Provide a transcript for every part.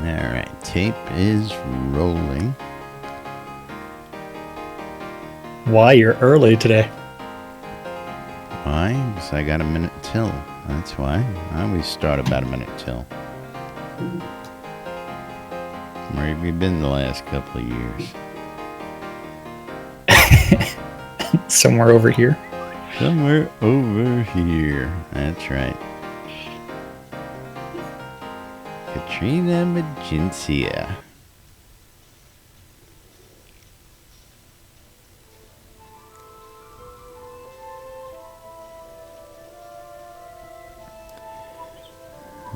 Alright, tape is rolling. Why, you're early today. Why? Because I got a minute till. That's why. I always start about a minute till. Where have you been the last couple of years? Somewhere over here. Somewhere over here. That's right. Katrina Magencia.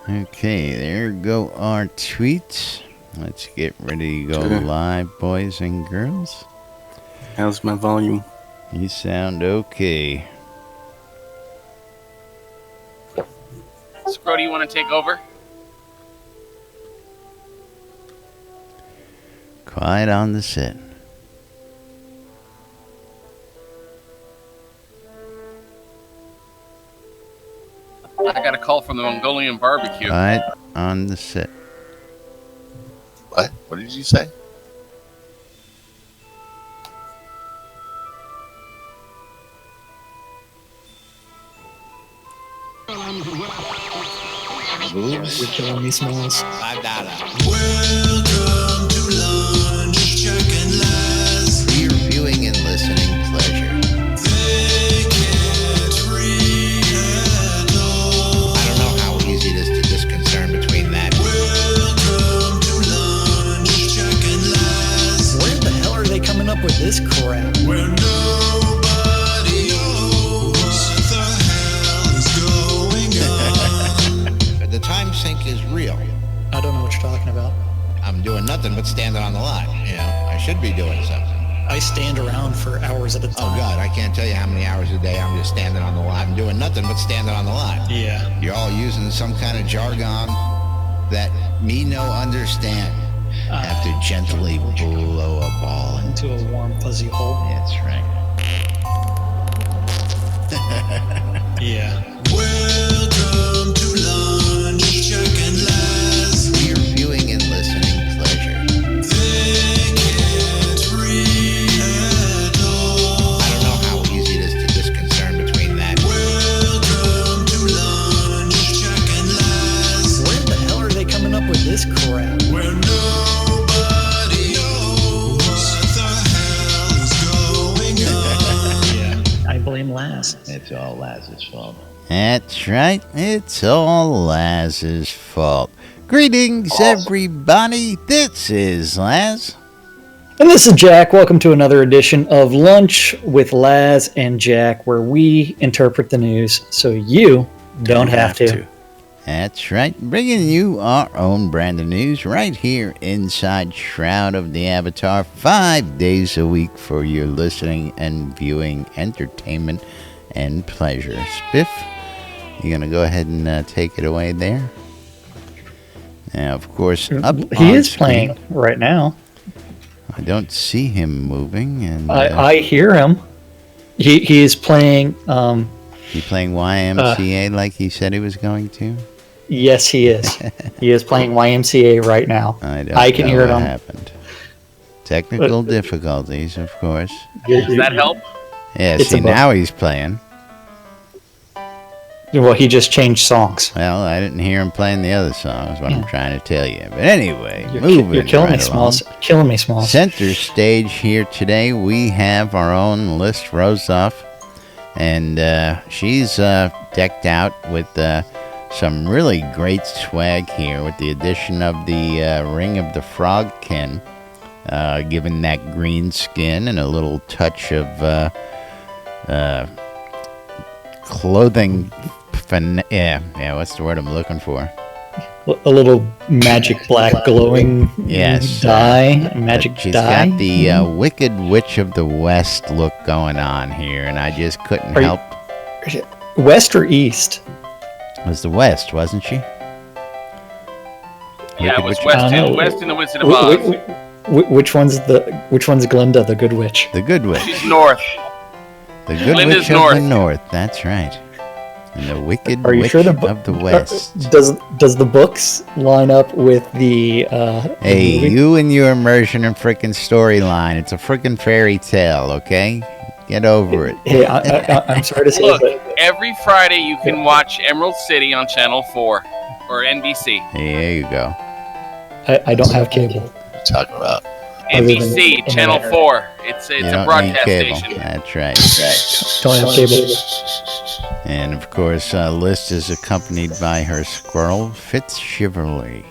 Okay, there go our tweets. Let's get ready to go live, boys and girls. How's my volume? You sound okay. Scro, do you want to take over? Quiet on the set. I got a call from the Mongolian barbecue. Quiet on the set. What? What did you say? Boobs. You're killing me, Smalls. $5. Welcome to lunch, Chuck and Laz. For your viewing and listening pleasure. They can't read at all. I don't know how easy it is to discern between that. Welcome to lunch, Chuck and Laz. Where the hell are they coming up with this crap? Where nobody knows what the hell is going on. The time sink is real. I don't know what you're talking about. I'm doing nothing but standing on the lot. You know, I should be doing something. I stand around for hours at a Oh time. God, I can't tell you how many hours a day I'm just standing on the lot and doing nothing but standing on the lot. Yeah. You're all using some kind of jargon that me no understand. Have to gently blow a ball Into a warm, fuzzy hole. That's right. Yeah. Welcome to lunch, Chuck and Laz. For your viewing and listening pleasure. They can't read at all. I don't know how easy it is to discern between that. Welcome to lunch, Chuck and Laz. Where the hell are they coming up with this crap? Where nobody knows what the hell is going on. Yeah. I blame Laz. It's all Laz's fault. That's right. It's all Laz's fault. Greetings, everybody. This is Laz. And this is Jack. Welcome to another edition of Lunch with Laz and Jack, where we interpret the news so you don't have to. That's right. Bringing you our own brand of news right here inside Shroud of the Avatar 5 days a week for your listening and viewing entertainment and pleasure. Spiff, you going to go ahead and take it away there? Now, of course, up He on is screen, playing right now. I don't see him moving. And I hear him. He is playing. he playing YMCA like he said he was going to? Yes, he is. He is playing YMCA right now. I can know hear it what on. happened. Technical difficulties, of course. Does that help? Yeah, It's see, a bug. now he's playing. Well, he just changed songs. Well, I didn't hear him playing the other song, is what I'm trying to tell you. But anyway, You're moving killing right me, along. Smalls. Killing me, Smalls. Center stage here today, we have our own List Rosoff. And she's decked out with some really great swag here with the addition of the Ring of the Frogkin, given that green skin and a little touch of clothing. What's the word I'm looking for? A little magic black glowing Yes. dye. Magic She's dye. got the Wicked Witch of the West look going on here, and I just couldn't Are you- help. West or East? It was the West, wasn't she? Yeah, it was Witch- I don't know. West in the Wizard of Oz. Which one's Glinda, the good witch? The Good Witch. She's north. The Good Glinda's Witch of the North. That's right. And the Wicked Are you Witch sure of the West. Does the books line up with the Hey, movie? you and your immersion and freaking storyline. It's a freaking fairy tale, okay? Get over it. Hey, I'm sorry to say, Look, but every Friday you can watch Emerald City on Channel 4 or NBC. There you go. I don't have cable. What are you talking about? Other than NBC, the Channel internet. 4. It's You a don't need broadcast cable. station. That's right. Don't have cable. And of course, List is accompanied by her squirrel, Fitz Chivalry.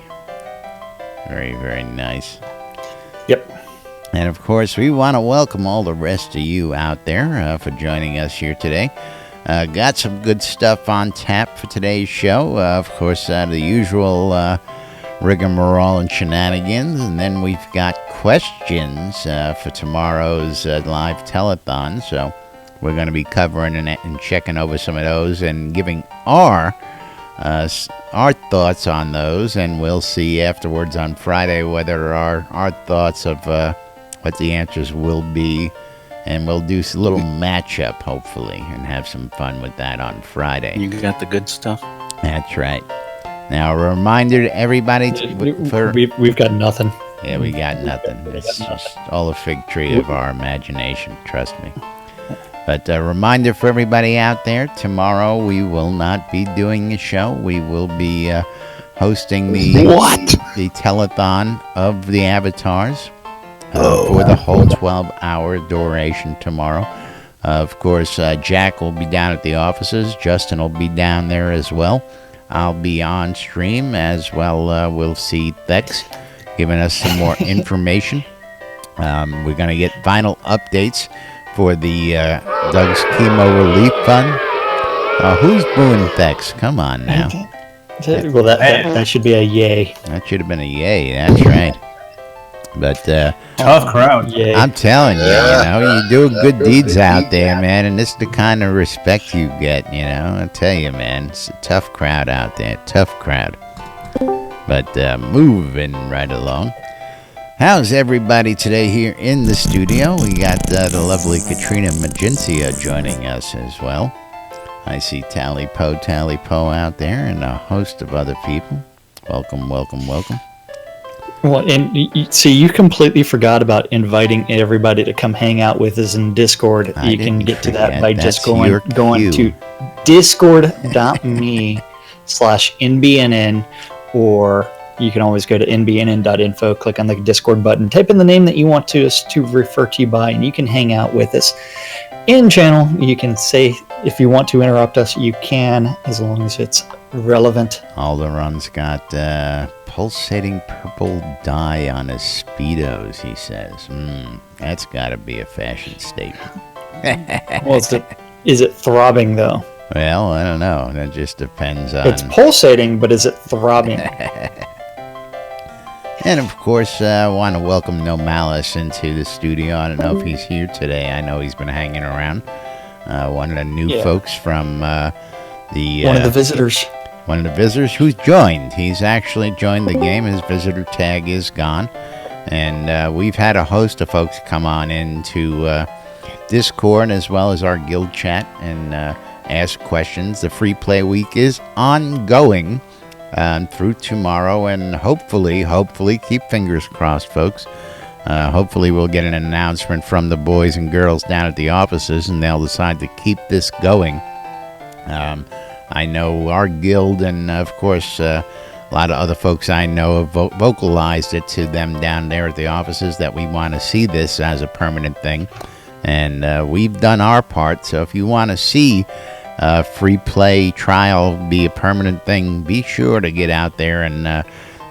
Very, very nice. Yep. And of course, we want to welcome all the rest of you out there for joining us here today. Got some good stuff on tap for today's show. Of course, the usual rigmarole and shenanigans. And then we've got questions for tomorrow's live telethon. So we're going to be covering and checking over some of those and giving our thoughts on those. And we'll see afterwards on Friday whether our thoughts of what the answers will be. And we'll do a little matchup, hopefully, and have some fun with that on Friday. You got the good stuff? That's right. Now, a reminder to everybody We've got nothing. yeah, we got nothing. It's just all a fig tree of our imagination, trust me. But a reminder for everybody out there, tomorrow we will not be doing a show. We will be hosting the telethon of the avatars for the whole 12-hour duration tomorrow. Of course, Jack will be down at the offices. Justin will be down there as well. I'll be on stream as well. We'll see Thex giving us some more information. We're going to get final updates for the Doug's Chemo Relief Fund. Who's booing Thex? Come on now. Well, that should be a yay. That should have been a yay. That's right. But Tough crowd. Yay. I'm telling you, you do good deeds out there, man, and this is the kind of respect you get, I tell you, man, it's a tough crowd out there, tough crowd. But moving right along. How's everybody today here in the studio? We got the lovely Katrina Magencia joining us as well. I see Tally Po out there and a host of other people. Welcome, welcome, welcome. Well, and see, you completely forgot about inviting everybody to come hang out with us in Discord. You can get to that by just going to discord.me/NBNN, or you can always go to nbnn.info, click on the Discord button, type in the name that you want us to refer to you by, and you can hang out with us in channel. You can say, if you want to interrupt us, you can, as long as it's relevant. Alderun's got pulsating purple dye on his Speedos, he says. That's got to be a fashion statement. Well, is it throbbing, though? Well, I don't know. That just depends on... It's pulsating, but is it throbbing? And, of course, I want to welcome No Malice into the studio. I don't know if he's here today. I know he's been hanging around. One of the new folks from one of the visitors. One of the visitors who's joined. He's actually joined the game. His visitor tag is gone. And we've had a host of folks come on into Discord as well as our guild chat and ask questions. The free play week is ongoing through tomorrow, and hopefully, keep fingers crossed, folks. Hopefully we'll get an announcement from the boys and girls down at the offices, and they'll decide to keep this going. I know our guild and, of course, a lot of other folks I know have vocalized it to them down there at the offices that we want to see this as a permanent thing. And we've done our part, so if you want to see free play trial be a permanent thing, be sure to get out there and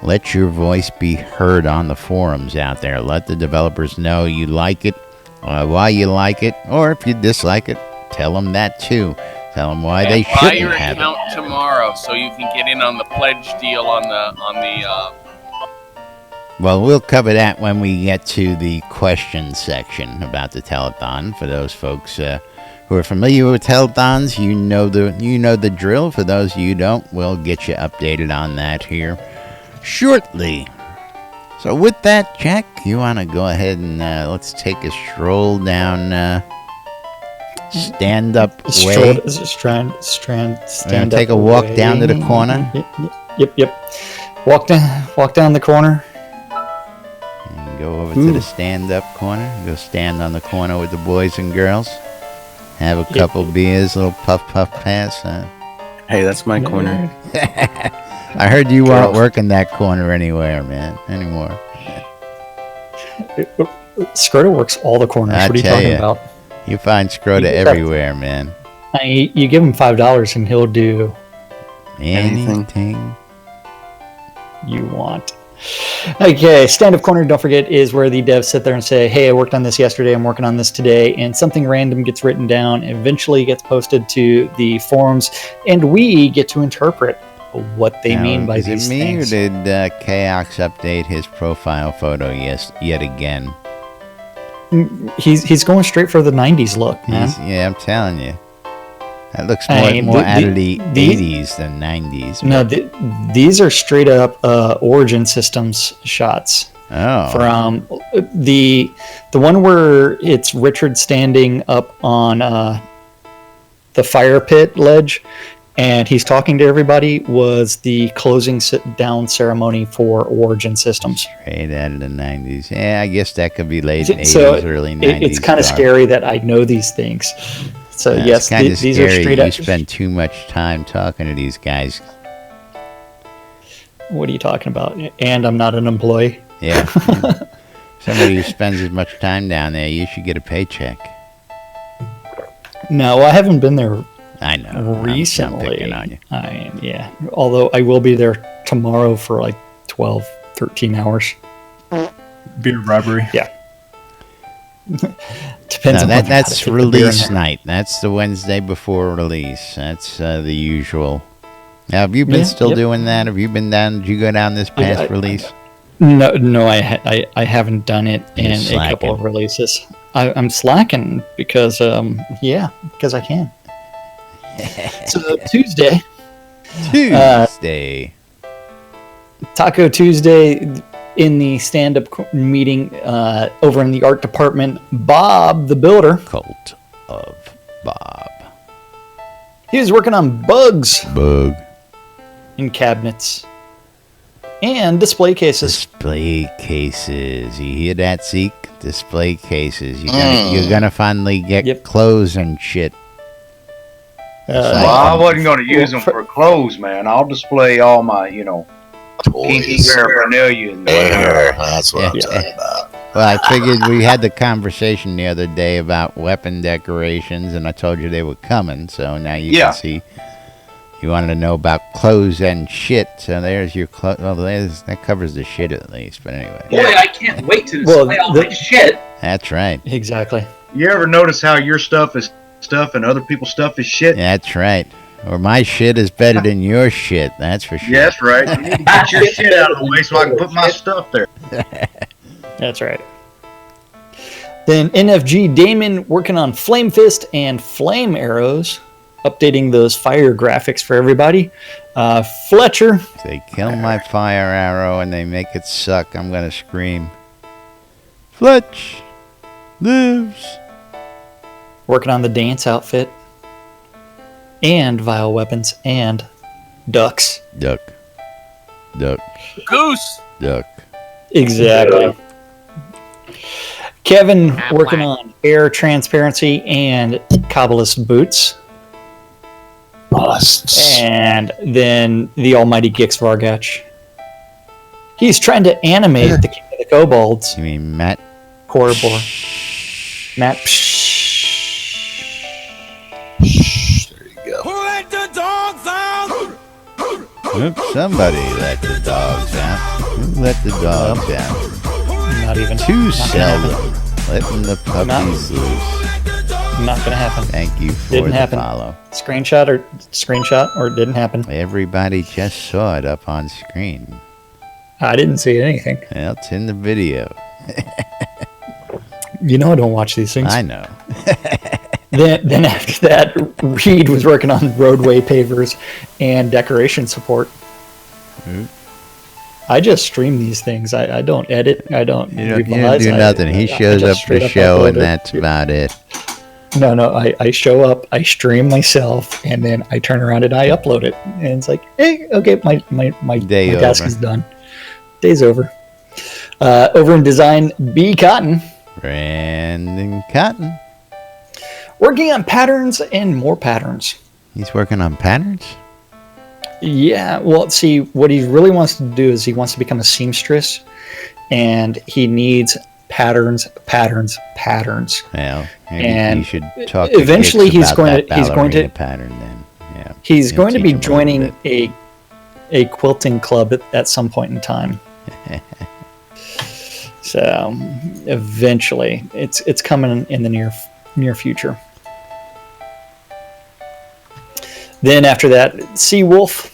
let your voice be heard on the forums out there. Let the developers know you like it, why you like it, or if you dislike it, tell them that too. Tell them why they shouldn't buy your have account it. tomorrow so you can get in on the pledge deal on the. Well, we'll cover that when we get to the question section about the telethon. For those folks who are familiar with telethons, you know the drill. For those of you who don't, we'll get you updated on that here shortly. So with that, Jack, you want to go ahead and let's take a stroll down stand up way. Stand Take up a walk way. down to the corner. Yep. Walk down the corner. And go over to the stand-up corner. Go stand on the corner with the boys and girls. Have a couple beers, little puff pass. Hey, that's my corner. I heard you weren't working that corner anywhere, man. Anymore. Scroto works all the corners. What are you talking about? You find Scroto everywhere, man. You give him $5 and he'll do anything you want. Okay, stand-up corner, don't forget, is where the devs sit there and say, hey, I worked on this yesterday, I'm working on this today, and something random gets written down, eventually gets posted to the forums, and we get to interpret what they mean by these things. Is it me, or did Chaos update his profile photo yet again? He's going straight for the 90s look, man. Yeah, I'm telling you. That looks more out of the 80s than 90s. No, these are straight up Origin Systems shots. Oh. From the one where it's Richard standing up on the fire pit ledge, and he's talking to everybody, was the closing sit-down ceremony for Origin Systems. Straight out of the 90s. Yeah, I guess that could be late 80s, So early 90s. It's kind of scary that I know these things. So yes, these are straight up. You spend too much time talking to these guys. What are you talking about? And I'm not an employee. Yeah. Somebody who spends as much time down there, you should get a paycheck. No, I haven't been there. I know. Recently. I'm picking on you. Yeah. Although I will be there tomorrow for like 12, 13 hours. Beer robbery. Yeah. Depends on that's release night. That's the Wednesday before release. That's the usual. Now, have you been doing that? Have you been down? Did you go down this past release? No, I haven't done it in a couple of releases. I'm slacking because because I can. So Tuesday. Taco Tuesday. In the stand-up meeting over in the art department, Bob, the builder. Cult of Bob. He was working on bugs. Bug. In cabinets. And display cases. Display cases. You hear that, Zeke? Display cases. You're gonna finally get clothes and shit. Well, I wasn't going to use them for clothes, man. I'll display all my, kinky paraphernalia in there. That's what I'm talking about. Well, I figured we had the conversation the other day about weapon decorations, and I told you they were coming, so now you can see. You wanted to know about clothes and shit, so there's your clothes. Well, that covers the shit at least, but anyway. Boy, I can't wait to display all my shit. That's right. Exactly. You ever notice how your stuff is stuff and other people's stuff is shit? That's right. Or my shit is better than your shit. That's for sure. Yeah, that's right. You need to get your shit out of the way so I can put my stuff there. That's right. Then NFG Damon working on Flame Fist and Flame Arrows, updating those fire graphics for everybody. Fletcher. If they kill my fire arrow and they make it suck, I'm going to scream. Fletch lives. Working on the dance outfit. And vial weapons and ducks. Duck. Goose. Duck. Exactly. Kevin working on air transparency and Kabbalist boots. And then the almighty Gix Vargach. He's trying to animate the King of the Kobolds. You mean Matt? Corridor. Matt. Oops, somebody let the dogs out. Who let the dogs out? Not even. Too seldom. Letting the puppies loose. Not gonna happen. Thank you for Didn't the happen. follow. Screenshot or it didn't happen. Everybody just saw it up on screen. I didn't see anything. Well, it's in the video. You know I don't watch these things. I know. Then after that, Reed was working on roadway pavers and decoration support. Mm-hmm. I just stream these things. I don't edit. I don't You don't revise. do nothing. He shows up for the show, and that's about it. No. I show up, I stream myself, and then I turn around and I upload it. And it's like, hey, okay, my task is done. Day's over. Over in design, B. Cotton. Brandon Cotton. Working on patterns and more patterns. He's working on patterns? Yeah, well, see, what he really wants to do is he wants to become a seamstress, and he needs patterns. Well, and you should talk. Eventually, he's going to pattern then. Yeah, he's going to be joining a quilting club at some point in time. So, eventually, it's coming in the near future. Then after that, Seawolf.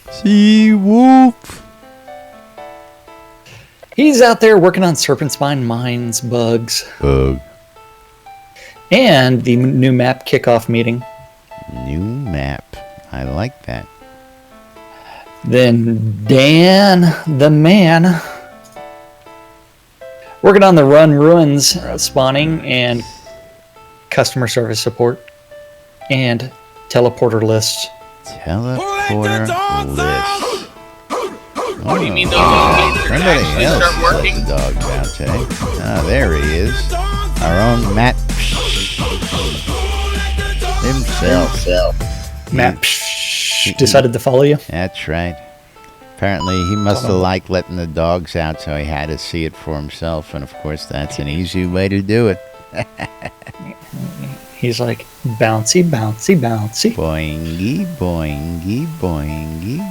He's out there working on Serpent Spine mines, bugs. And the new map kickoff meeting. New map. I like that. Then Dan, the man, working on the Run Ruins spawning and customer service support and teleporter lists. Teleporter list. What do you mean those gates are Somebody actually else start working? the dogs out today. Ah, there he is. Our own Matt himself. Matt decided to follow you? That's right. Apparently, he must have liked letting the dogs out, so he had to see it for himself. And of course, that's an easy way to do it. He's like, bouncy, bouncy, bouncy. Boingy, boingy, boingy.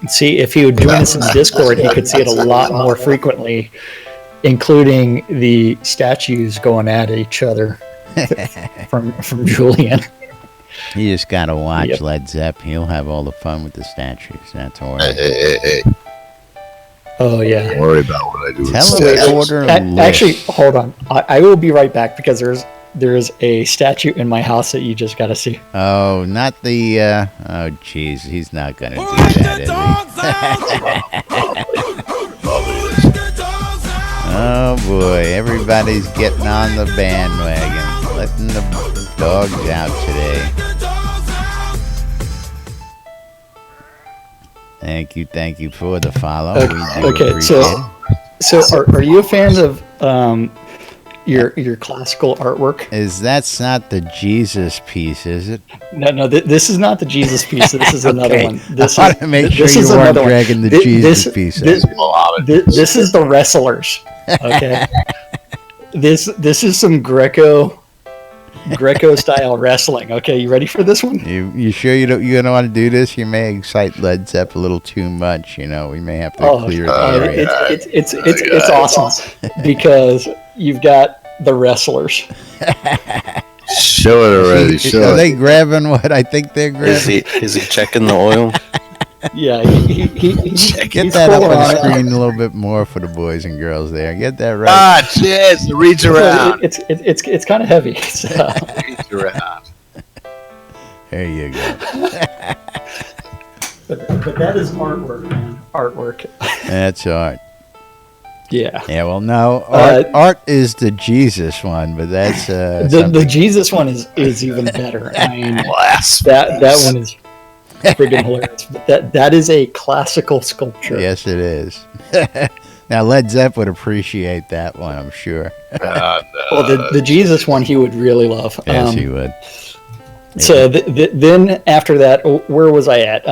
See, if he would join us in Discord, he could see it a lot more frequently, including the statues going at each other from Julian. You just gotta watch Led Zepp. He'll have all the fun with the statues. That's all right. Hey. Oh, yeah. Don't worry about what I do. Teleporter list. Actually, hold on. I will be right back because there's a statue in my house that you just got to see. Oh, not the... oh, jeez. He's not going to do that, is he? Oh, boy. Everybody's getting on the bandwagon. Letting the dogs out today. Thank you for the follow. Okay, so are you a fan of your classical artwork? That's not the Jesus piece, is it? No, this is not the Jesus piece. This is another one. I want to make sure you weren't dragging the Jesus piece. This is the wrestlers. Okay, this is some Greco style wrestling. Okay, you ready for this one? You sure you don't want to do this? You may excite Led Zepp a little too much. You know, we may have to clear the area. It's awesome because you've got the wrestlers. Show it already. Are they grabbing what I think they're grabbing? Is he checking the oil? Yeah, get that up on the screen a little bit more for the boys and girls there. Get that right. Ah, jeez, reach around. It's kind of heavy. So. Reach around. There you go. but that is artwork, man. Artwork. That's art. Yeah. Yeah. Well, no, art is the Jesus one, but that's the Jesus one is even better. I mean, that one is friggin' hilarious. But that is a classical sculpture. Yes, it is. Now, Led Zepp would appreciate that one, I'm sure. Well, the Jesus one he would really love. Yes, he would. So then after that, where was I at?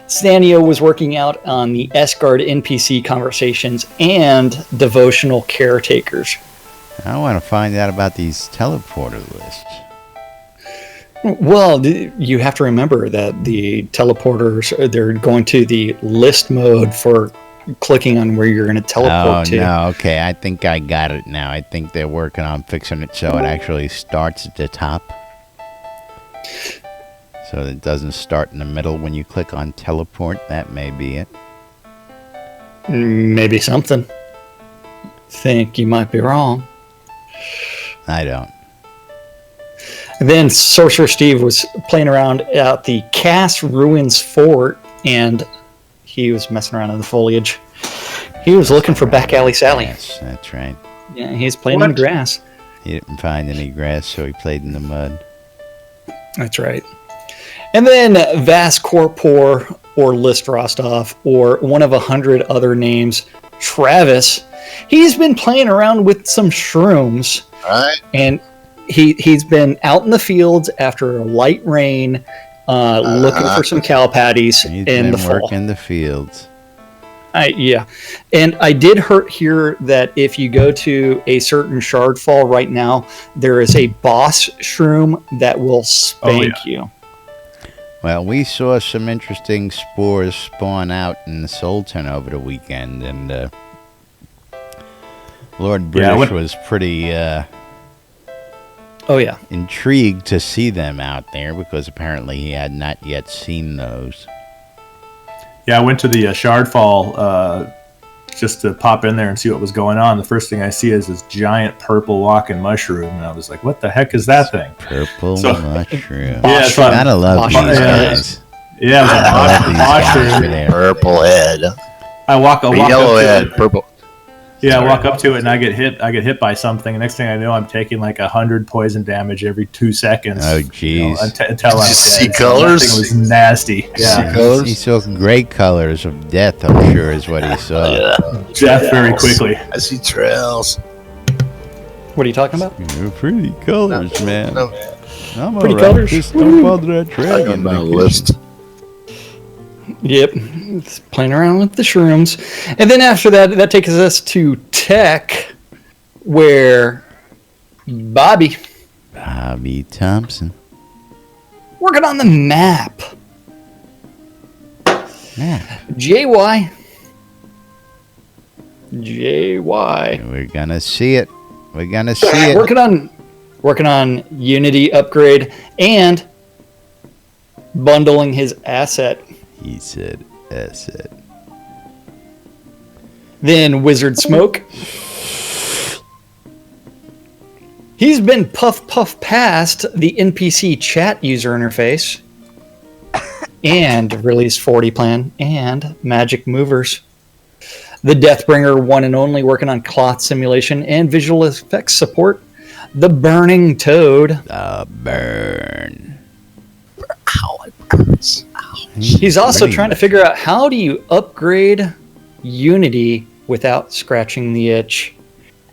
Stanio was working out on the S-Guard NPC conversations and devotional caretakers. I want to find out about these teleporter lists. Well, you have to remember that the teleporters, they're going to the list mode for clicking on where you're going to teleport to. Oh, no. Okay, I think I got it now. I think they're working on fixing it so it actually starts at the top. So it doesn't start in the middle when you click on teleport. That may be it. Maybe something. Think you might be wrong. I don't. And then Sorcerer Steve was playing around at the Cass Ruins Fort, and he was messing around in the foliage. He was looking for Back Alley Sally. Yes, that's right. Yeah, he's playing in the grass. He didn't find any grass, so he played in the mud. That's right. And then Vas Corpor or List Rostov or one of 100 other names, Travis. He's been playing around with some shrooms. Right. And he's been out in the fields after a light rain, looking for some cow patties He's in the been fall. working the fields. Yeah. And I did hear that if you go to a certain shard fall right now, there is a boss shroom that will spank you. Well, we saw some interesting spores spawn out in the Sultan over the weekend, and Lord British was pretty intrigued to see them out there because apparently he had not yet seen those. Yeah, I went to the Shardfall just to pop in there and see what was going on. The first thing I see is this giant purple walking mushroom, and I was like, "What the heck is that thing?" Purple mushroom. Yeah, I gotta love these guys. Yeah, it was a mushroom. Purple head. I walk yellow up to head, it. purple. Yeah, I walk up to it and I get hit by something. The next thing I know, I'm taking like 100 poison damage every 2 seconds. Oh, jeez. Until I'm dead. See So colors? that thing was nasty. Yeah. He saw great colors of death, I'm sure, is what he saw. Death very quickly. I see trails. What are you talking about? They're pretty colors, man. I'm Pretty all right. colors. Just don't bother that dragon. My list. Yep, it's playing around with the shrooms. And then after that takes us to tech, where Bobby Thompson. working on the map. JY. We're gonna see it. We're gonna see it. Working on Unity upgrade and bundling his asset. He said asset. Then Wizard Smoke. He's been puff past the NPC chat user interface and released 40 plan and Magic Movers. The Deathbringer one and only working on cloth simulation and visual effects support. The Burning Toad. The burn. Ow, it burns. Ow. He's also trying to figure out how do you upgrade Unity without scratching the itch.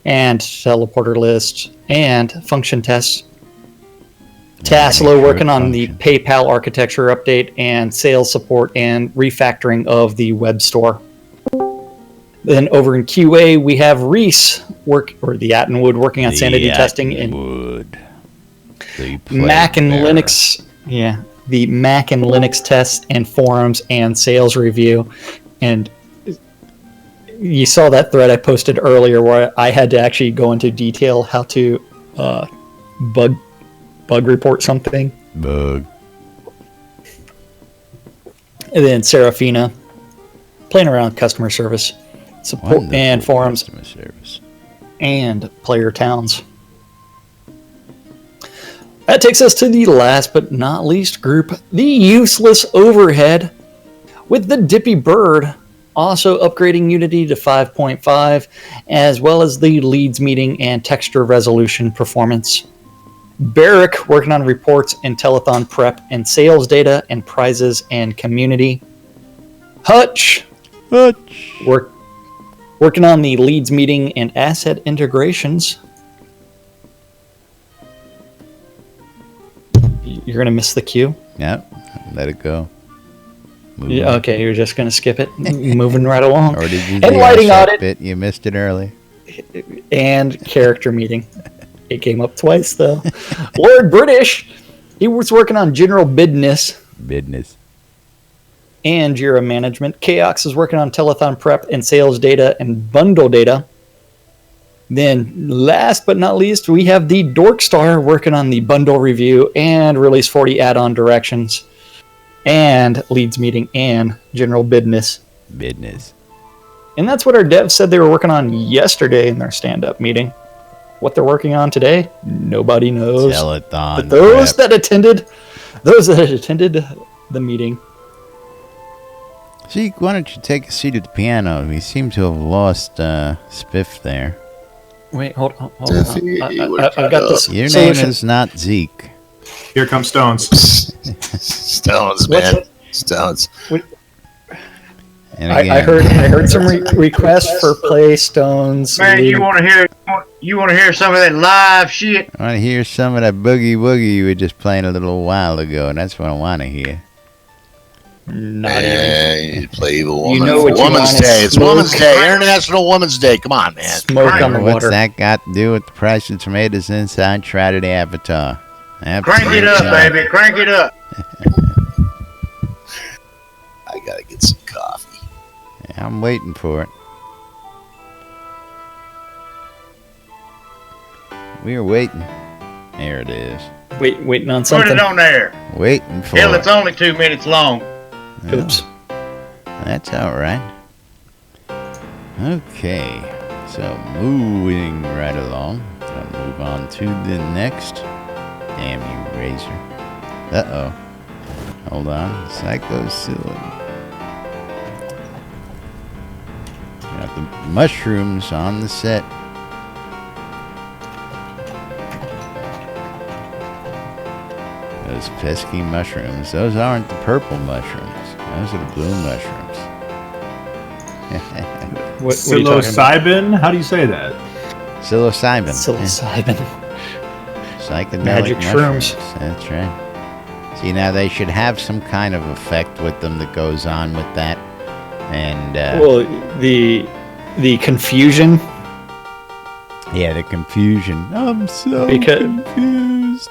And teleporter lists and function tests. Taslo working on the PayPal architecture update and sales support and refactoring of the web store. Then over in QA we have Reese the Attenwood working on sanity testing and Mac and Linux. Yeah, the Mac and Linux tests and forums and sales review. And you saw that thread I posted earlier where I had to actually go into detail how to bug report something. Bug. And then Serafina playing around with customer service, support Wonderful and forums, customer service. and player towns. That takes us to the last but not least group, the Useless Overhead, with the Dippy Bird also upgrading Unity to 5.5, as well as the leads meeting and texture resolution performance. Barrick working on reports and telethon prep and sales data and prizes and community. Hutch working on the leads meeting and asset integrations. You're going to miss the queue? Yep, let it go. Yeah, okay, you're just going to skip it. Moving right along. Or did you and lighting audit bit? You missed it early. and character meeting. It came up twice though. Lord British, he was working on general business and Jira management. Chaos is working on telethon prep and sales data and bundle data. Then last but not least, we have the Dorkstar working on the bundle review and release 40 add-on directions and leads meeting and general business. And that's what our devs said they were working on yesterday in their stand-up meeting. What they're working on today, nobody knows. Telethon but those prep. that attended the meeting. Zeke, why don't you take a seat at the piano? We seem to have lost Spiff there. Wait, hold on. I've got this Your solution. name is not Zeke. Here comes Stones. Stones, man. Stones. And I heard some requests for play Stones. Man, you want to hear some of that live shit? I want to hear some of that boogie woogie you were just playing a little while ago, and that's what I want to hear. Not even. You play Evil Woman. You know what you Woman's want is Day. It's smoke. Woman's Day. International Woman's Day. Come on, man. Smoke on the What's water. that got to do with the price of tomatoes inside Shroud of the Avatar? Crank it up, baby. Crank it up. I gotta get some coffee. Yeah, I'm waiting for it. We're waiting. There it is. Waiting on Put something. it on there. Waiting for Hell, it. it's only 2 minutes long. Oops. That's all right. Okay, so moving right along. I'll move on to the next. Damn you, Razor. Uh-oh. Hold on. Psycho Ceiling. Got the mushrooms on the set. Those pesky mushrooms. Those aren't the purple mushrooms. Those are the blue mushrooms. What are you talking about? Psilocybin? How do you say that? Psilocybin. Psilocybin. Psychedelic Magic mushrooms. shrooms. That's right. See, now they should have some kind of effect with them that goes on with that. And, Well, the confusion. yeah, the confusion. I'm so confused.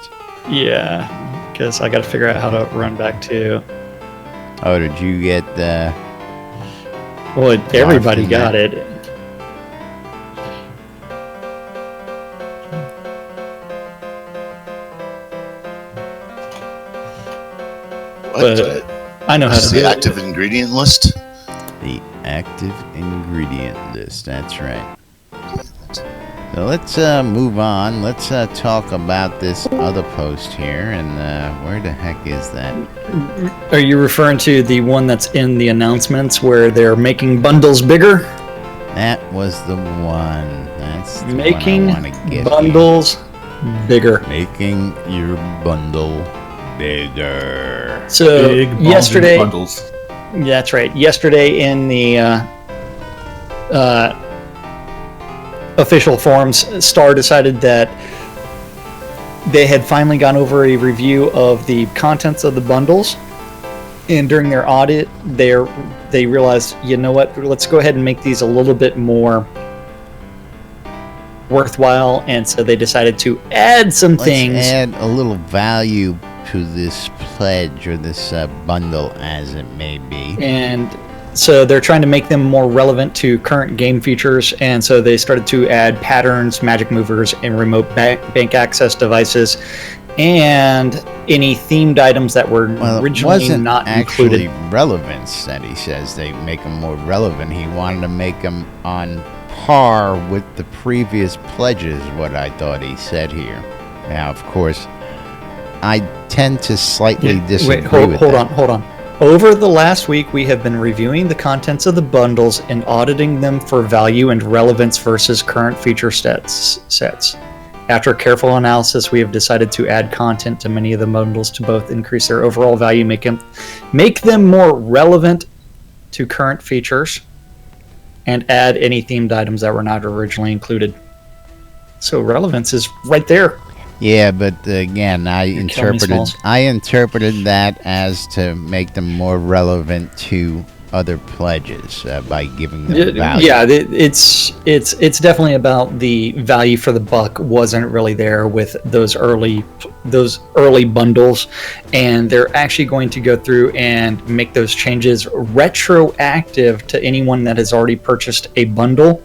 Yeah, because I got to figure out how to run back to. Oh, did you get Well, everybody in got that? it. What? But I know how This is to do the it. active ingredient list? the active ingredient list? That's right. So let's move on. Let's talk about this other post here. And where the heck is that? Are you referring to the one that's in the announcements where they're making bundles bigger? That was the one. That's the Making one I want to get bundles bigger. here. Making your bundle bigger. So Big bulging yesterday, bundles. yeah, that's right. Yesterday in the official forums, Star decided that they had finally gone over a review of the contents of the bundles, and during their audit, they realized, you know what? Let's go ahead and make these a little bit more worthwhile, and so they decided to add some things. Let's add a little value to this pledge or this bundle, as it may be. And so they're trying to make them more relevant to current game features, and so they started to add patterns, magic movers, and remote bank access devices, and any themed items that were Well, originally it wasn't not actually included. relevance that he says they make them more relevant. He wanted to make them on par with the previous pledges, what I thought he said here. Now, of course, I tend to slightly disagree with Hold that. on. Over the last week, we have been reviewing the contents of the bundles and auditing them for value and relevance versus current feature sets. After careful analysis, we have decided to add content to many of the bundles to both increase their overall value, make them more relevant to current features, and add any themed items that were not originally included. So relevance is right there. Yeah, but again, I You're killing me, Smalls. interpreted that as to make them more relevant to other pledges by giving them value. Yeah, it's definitely about the value for the buck wasn't really there with those early bundles, and they're actually going to go through and make those changes retroactive to anyone that has already purchased a bundle.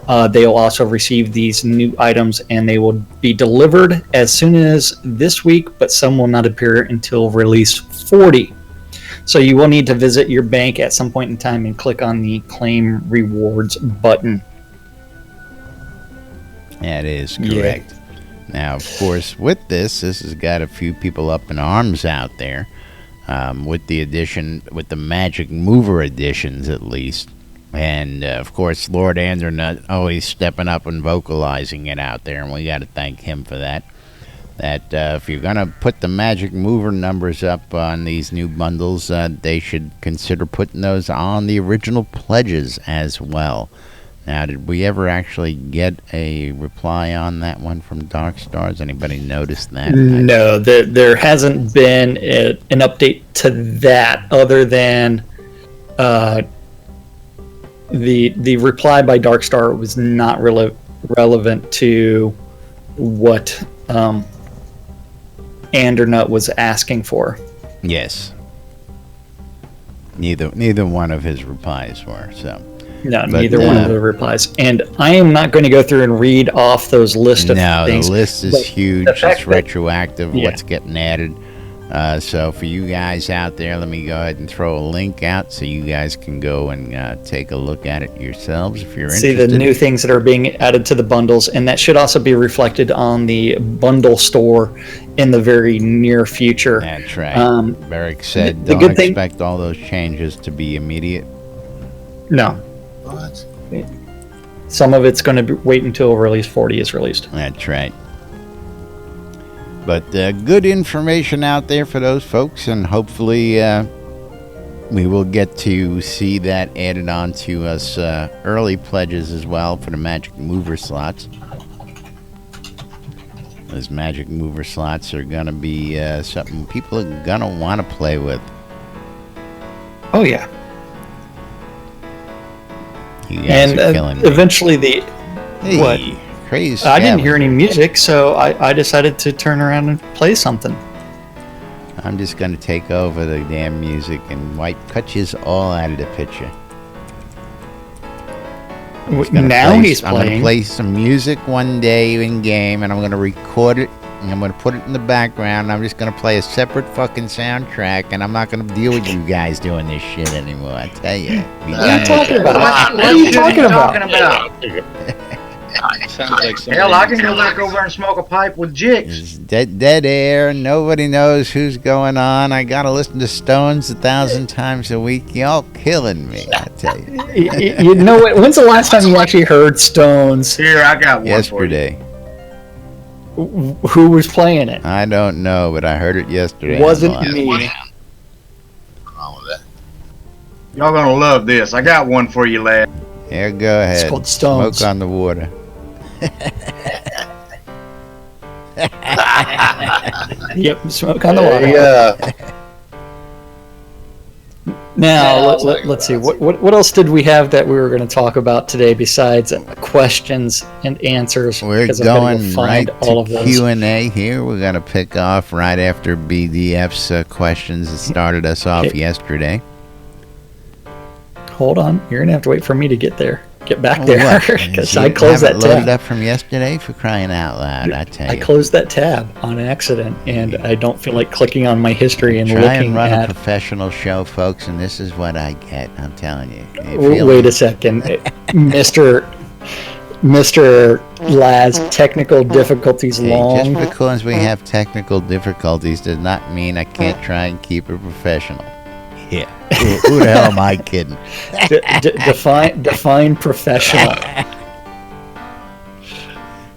They'll also receive these new items, and they will be delivered as soon as this week, but some will not appear until release 40. So you will need to visit your bank at some point in time and click on the Claim Rewards button. That is correct. Now, of course, with this has got a few people up in arms out there. With the Magic Mover editions, at least. And, of course, Lord Andernut always stepping up and vocalizing it out there, and we got to thank him for that. that if you're going to put the magic mover numbers up on these new bundles, they should consider putting those on the original pledges as well. Now, did we ever actually get a reply on that one from Dark Stars? Anybody notice that? No, there hasn't been an update to that other than the reply by Dark Star was not really relevant to what Andernut was asking for. Yes. Neither one of his replies were, so. No, neither one of the replies. And I am not going to go through and read off those list of things. No, the list is huge. It's retroactive, what's getting added. So for you guys out there, let me go ahead and throw a link out so you guys can go and take a look at it yourselves if you're interested. See the new things that are being added to the bundles, and that should also be reflected on the bundle store in the very near future. That's right. Beric said don't expect all those changes to be immediate. No. What? Some of it's going to wait until release 40 is released. That's right. But good information out there for those folks, and hopefully we will get to see that added on to us early pledges as well for the Magic Mover slots. Those Magic Mover slots are going to be something people are going to want to play with. Oh, yeah. You guys are killing me. Eventually Hey, what? Crazy. I didn't hear any music, so I decided to turn around and play something. I'm just going to take over the damn music and cut you all out of the picture. Now he's I'm going to playing. play some music one day in game, and I'm going to record it, and I'm going to put it in the background, and I'm just going to play a separate fucking soundtrack, and I'm not going to deal with you guys doing this shit anymore, I tell you. What are you talking about? What are you talking about? Sounds like hell, I can go back over and smoke a pipe with Jix. It's dead air. Nobody knows who's going on. I got to listen to Stones 1,000 times a week. Y'all killing me, I tell you. You know what? When's the last time you actually heard Stones? Here, I got one yesterday. Who was playing it? I don't know, but I heard it yesterday. Wasn't me. Y'all gonna love this. I got one for you, lad. Here, go ahead. It's called Stones. Smoke on the water. Yep, smoke on the water. Yeah. Now let's see. What else did we have that we were going to talk about today besides questions and answers? We're Because going go find right all of to those. Q&A here. We're going to pick off right after BDF's questions that started us off yesterday. Hold on, you're going to have to wait for me to get back there because I You closed that haven't loaded tab. up from yesterday, for crying out loud, I tell you. I closed that tab on accident, and I don't feel like clicking on my history and Try looking and run at. a professional show, folks, and this is what I get. I'm telling you. Wait a second, Mr. Laz. Technical difficulties long. Just because we have technical difficulties does not mean I can't try and keep it professional. Yeah. Who the hell am I kidding? Define professional.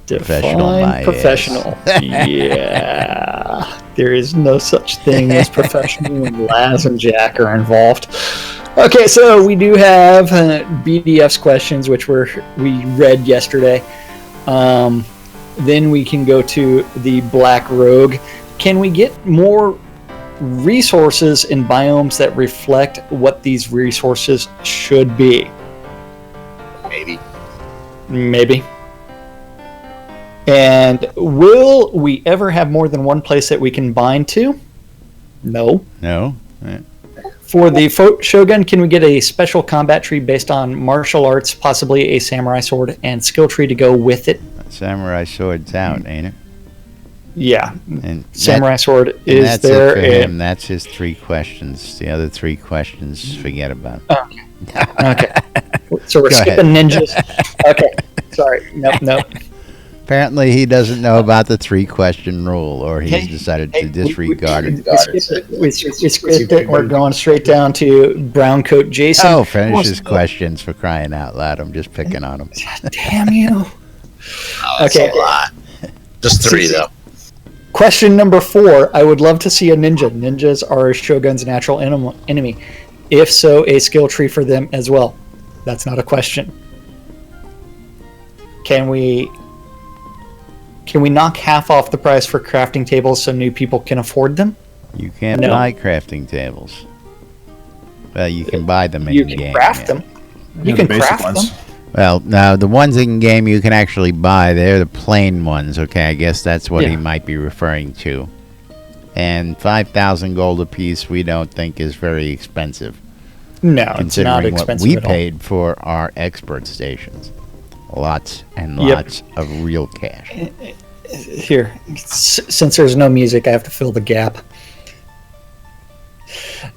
Define professional. Yeah. There is no such thing as professional when Laz and Jack are involved. Okay, so we do have BDF's questions, which we read yesterday. Then we can go to the Black Rogue. Can we get more resources in biomes that reflect what these resources should be? Maybe. And will we ever have more than one place that we can bind to? No. For the Shogun, can we get a special combat tree based on martial arts, possibly a samurai sword, and skill tree to go with it? Samurai sword's out, ain't it? Yeah. And samurai sword is that's there. It for him. That's his 3 questions. The other 3 questions, forget about. Okay. So we're Go skipping ahead. ninjas. Okay. Sorry. Nope. Apparently, he doesn't know about the 3-question rule, or he's decided to disregard it. We skipped it. We're going straight down to brown coat Jason. Oh, finish his questions, for crying out loud. I'm just picking on him. Damn you. Oh, that's a lot. Just 3 though. Question number 4. I would love to see a ninja. Ninjas are Shogun's natural enemy. If so, a skill tree for them as well. That's not a question. Can we knock half off the price for crafting tables so new people can afford them? You can't buy crafting tables. Well, you can buy them in You game. can craft them. You can craft them. Well, now the ones in game you can actually buy, they're the plain ones. Okay, I guess that's what he might be referring to. And 5,000 gold apiece, we don't think is very expensive. No, it's not expensive what we at all. paid for our expert stations. Lots and lots of real cash. Here, since there's no music, I have to fill the gap.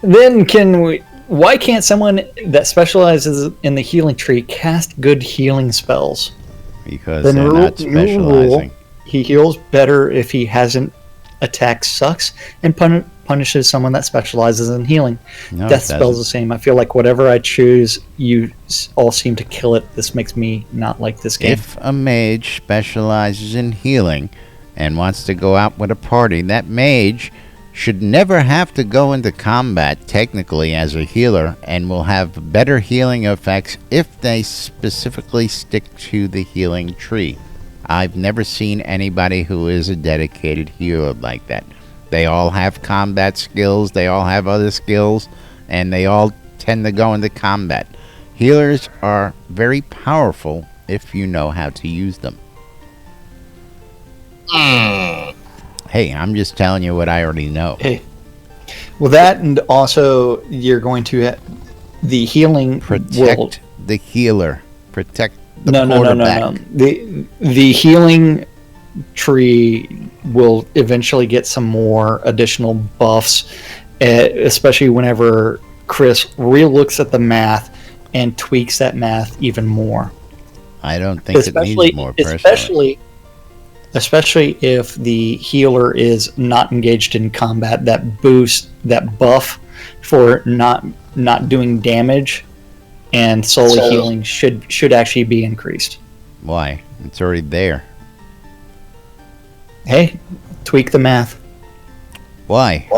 Then why can't someone that specializes in the healing tree cast good healing spells? Because they're not specializing. He heals better if he hasn't attacked sucks and punishes someone that specializes in healing. No, Death spell's the same. I feel like whatever I choose, you all seem to kill it. This makes me not like this game. If a mage specializes in healing and wants to go out with a party, that mage should never have to go into combat technically as a healer and will have better healing effects if they specifically stick to the healing tree. I've never seen anybody who is a dedicated healer like that. They all have combat skills, they all have other skills, and they all tend to go into combat. Healers are very powerful if you know how to use them. Hey, I'm just telling you what I already know. Hey. Well, that and also you're going to the healing protect the healer. Protect the quarterback. No. The healing tree will eventually get some more additional buffs, especially whenever Chris re-looks at the math and tweaks that math even more. I don't think it needs more personally. Especially if the healer is not engaged in combat, that buff for not doing damage and solely healing should actually be increased. Why? It's already there. Hey, tweak the math. Why?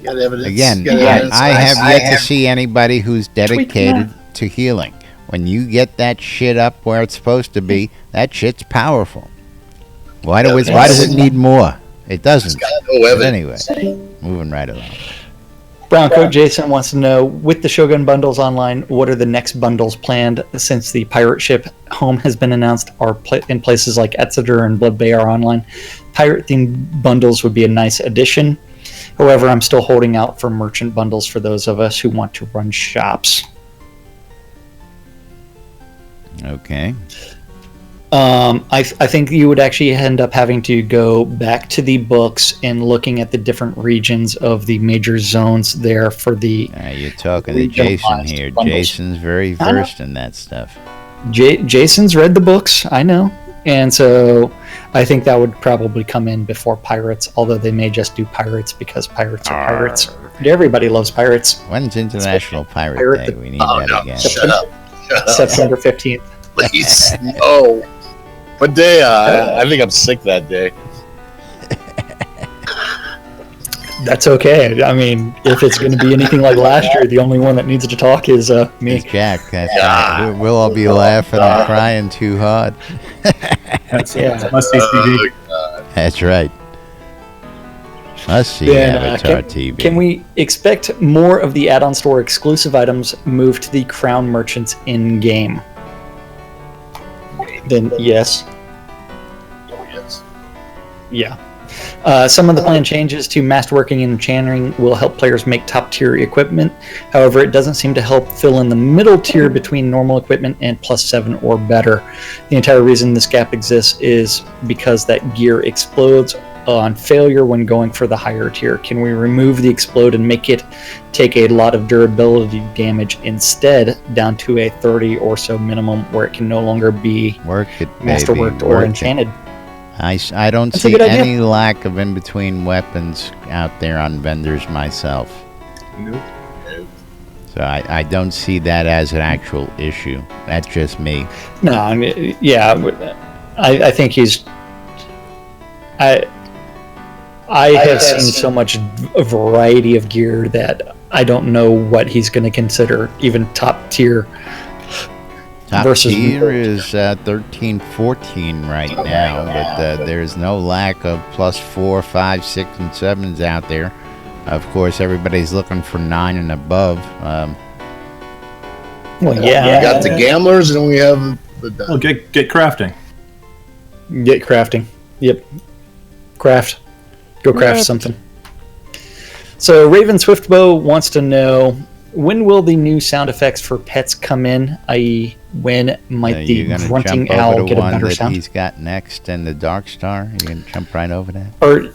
Again, evidence. I have yet to see anybody who's dedicated to healing. When you get that shit up where it's supposed to be, that shit's powerful. Why does it need more? It doesn't. But anyway, moving right along. Browncoat Jason wants to know, with the Shogun bundles online, what are the next bundles planned since the pirate ship home has been announced in places like Exeter and Blood Bay are online? Pirate-themed bundles would be a nice addition. However, I'm still holding out for merchant bundles for those of us who want to run shops. Okay. I think you would actually end up having to go back to the books and looking at the different regions of the major zones there for the... You're talking to Jason here. Bundles. Jason's very versed in that stuff. Jason's read the books, I know. And so I think that would probably come in before Pirates, although they may just do Pirates because Pirates are Pirates. Everybody loves Pirates. When's International Pirate Day? We need that again. Shut up. September 15th. Please, no. What day? I think I'm sick that day. That's okay. I mean, if it's going to be anything like last year, the only one that needs to talk is me. It's Jack. That's right. We'll all be laughing and crying too hard. That's must-see TV. That's right. Must-see Avatar TV. Can we expect more of the add-on store exclusive items moved to the Crown merchants in-game? Then yes. Oh, yes. Yeah. Some of the planned changes to masterworking and enchanting will help players make top-tier equipment. However, it doesn't seem to help fill in the middle tier between normal equipment and +7 or better. The entire reason this gap exists is because that gear explodes on failure when going for the higher tier. Can we remove the explode and make it take a lot of durability damage instead, down to a 30 or so minimum, where it can no longer be masterworked or enchanted? I don't see any lack of in-between weapons out there on vendors myself. Nope. So I don't see that as an actual issue. That's just me. No, I mean, yeah, I think he's... I have seen so much variety of gear that I don't know what he's going to consider even top tier. Top versus tier is 13-14 right now, but there's no lack of +4, 5, 6, and 7s out there. Of course, everybody's looking for 9 and above. Well, We got the gamblers, and we have the. Well, get crafting. Get crafting. Yep. Craft. Go craft something. So Raven Swiftbow wants to know, when will the new sound effects for pets come in? I.e., when might the grunting owl get a better sound? He's got next and the Dark Star. You're going to jump right over that? Or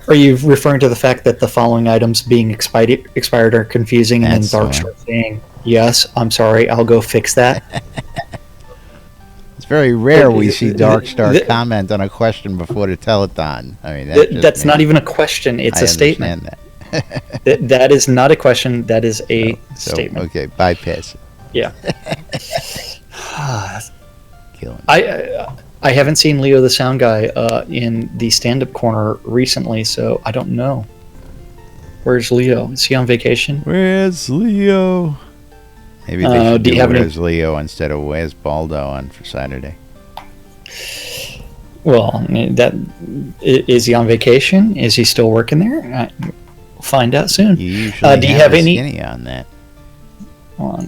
are you referring to the fact that the following items being expired are confusing, and then Dark Star saying, yes, I'm sorry, I'll go fix that? It's very rare we see Dark Star comment on a question before the telethon. I mean, that's not even a question. It's a statement. That. That is not a question. That is a statement. Okay, bypass it. Yeah. Killing. I haven't seen Leo the Sound Guy in the stand-up corner recently, so I don't know. Where's Leo? Is he on vacation? Where's Leo? Maybe they should do Where's Leo instead of Where's Baldo on for Saturday. Well, is he on vacation? Is he still working there? We'll find out soon. You usually do you have any skinny on that? Well,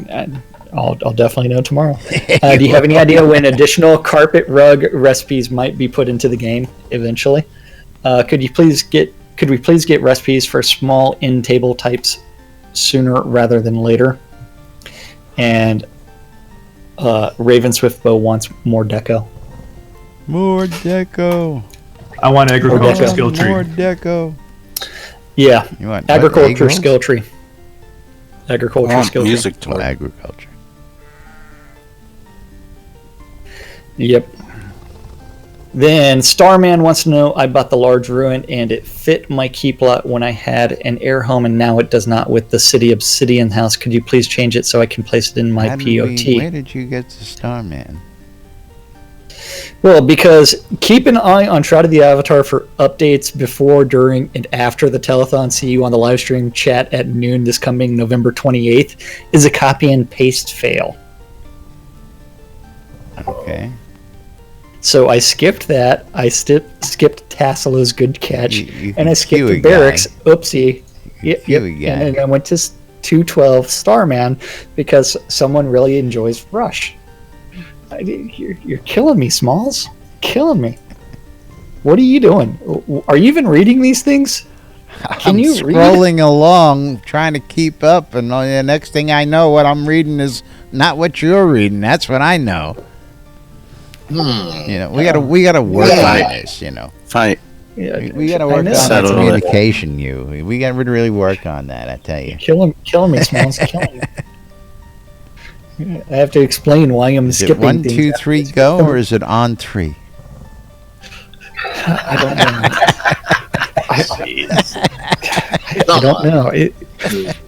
I'll definitely know tomorrow. Do you have any idea when additional carpet rug recipes might be put into the game eventually? Could we please get recipes for small in-table types sooner rather than later? And Raven Swiftbow wants more deco. More deco. I want agriculture skill tree. More deco. Yeah, you want agriculture skill tree. Agriculture skill tree. Music to agriculture. Yep. Then Starman wants to know, I bought the large ruin and it fit my keep lot when I had an air home, and now it does not with the City Obsidian house. Could you please change it so I can place it in my POT? Where did you get the Starman? Well, because keep an eye on Shroud of the Avatar for updates before, during, and after the telethon. See you on the live stream chat at noon this coming November 28th is a copy and paste fail. Okay. So I skipped that. I skipped Tassela's good catch, and I skipped the barracks. Oopsie. Yep. And then I went to 212 Starman because someone really enjoys Rush. You're killing me, Smalls. Killing me. What are you doing? Are you even reading these things? Can you read? Scrolling along, trying to keep up, and the next thing I know, what I'm reading is not what you're reading. That's what I know. You know, we gotta work on this. You know, fight. Yeah, we gotta work on that communication. We gotta really work on that. I tell you, killing me, Smalls. Killing me. I have to explain why I'm skipping. 1, 2, 3, go, or is it on 3? I don't know.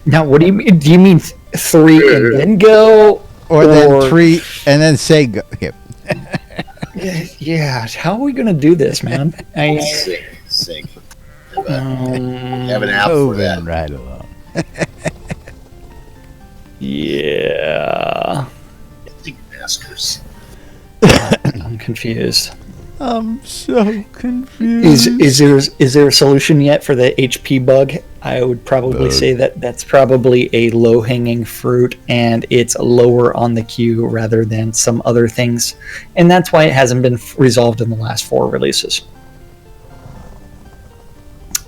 Now, what do you mean? Do you mean 3 and then go, or then 3 and then say go? Yep. Yeah. How are we gonna do this, man? Sync. Have an app for that. Right along. Yeah. Masters. I'm confused. I'm so confused. Is there a solution yet for the HP bug? I would probably say that's probably a low-hanging fruit, and it's lower on the queue rather than some other things, and that's why it hasn't been resolved in the last 4 releases.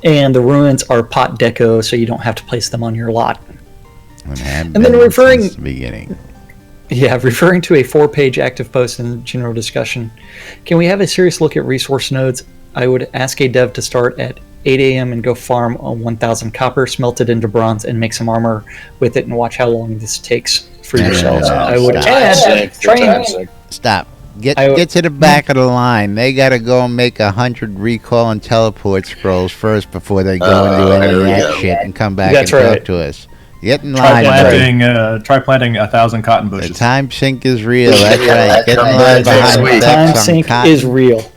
And the ruins are pot deco, so you don't have to place them on your lot. And then referring since the beginning. Yeah, referring to a 4-page active post in general discussion, can we have a serious look at resource nodes? I would ask a dev to start at 8 a.m. and go farm on 1,000 copper, smelt it into bronze, and make some armor with it, and watch how long this takes for yourselves. I would add, Stop. Get to the back of the line. They got to go and make 100 recall and teleport scrolls first before they go and do any of that shit and come back and talk to us. Get in line. Try planting 1,000 cotton bushes. The time sink is real. That's right. Get in line behind time sink is real.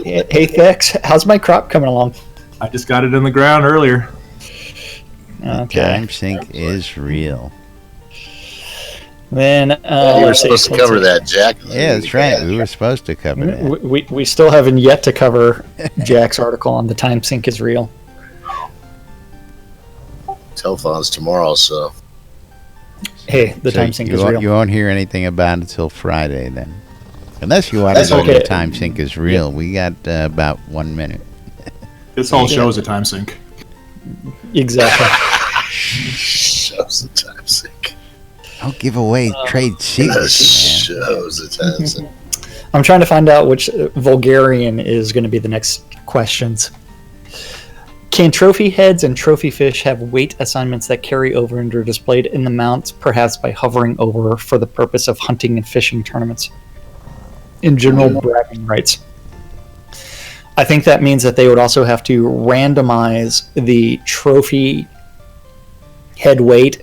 Hey, Thex, how's my crop coming along? I just got it in the ground earlier. Okay. Time sink is real. Then you were supposed to cover that, Jack. Yeah, that's right. We were supposed to cover that. We still haven't yet to cover Jack's article on the time sink is real. Telephone's tomorrow, so. Hey, the time sink is real. You won't hear anything about it until Friday then. Unless you want to know the time sink is real. We got about 1 minute. This whole show is a time sink. Exactly. Shows the time sink. Don't give away trade secrets, man. Shows the time sink. I'm trying to find out which Vulgarian is going to be the next questions. Can trophy heads and trophy fish have weight assignments that carry over and are displayed in the mounts, perhaps by hovering over for the purpose of hunting and fishing tournaments? In general, bragging rights. I think that means that they would also have to randomize the trophy head weight